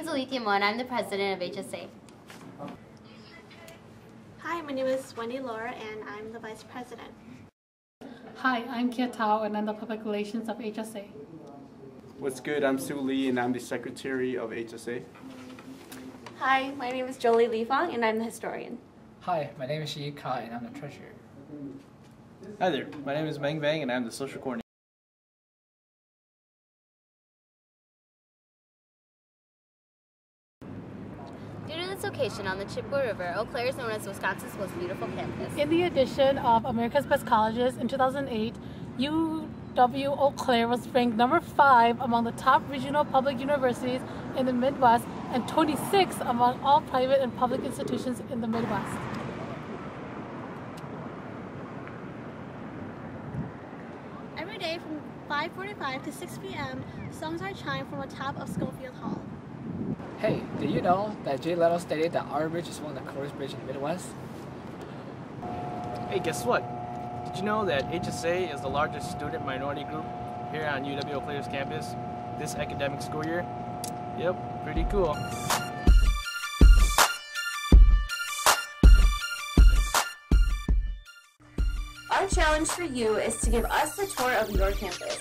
is Alethea Mo, and I'm the president of HSA. Hi, my name is Wendy Laura, and I'm the vice president. Hi, I'm Kia Tao, and I'm the public relations of HSA. What's good? I'm Sue Lee, and I'm the secretary of HSA. Hi, my name is Jolie Li Fong, and I'm the historian. Hi, my name is Shi Kai, and I'm the treasurer. Hi there, my name is Meng Bang, and I'm the social coordinator. Due to its location on the Chippewa River, Eau Claire is known as Wisconsin's most beautiful campus. In the edition of America's Best Colleges in 2008, UW Eau Claire was ranked number 5 among the top regional public universities in the Midwest and 26th among all private and public institutions in the Midwest. Every day from 5:45 to 6 p.m., songs are chimed from the top of Schofield Hall. Hey, did you know that Jay Leno stated that our bridge is one of the coolest bridges in the Midwest? Hey, guess what? Did you know that HSA is the largest student minority group here on UW Eau Claire's campus this academic school year? Yep, pretty cool. Our challenge for you is to give us the tour of your campus.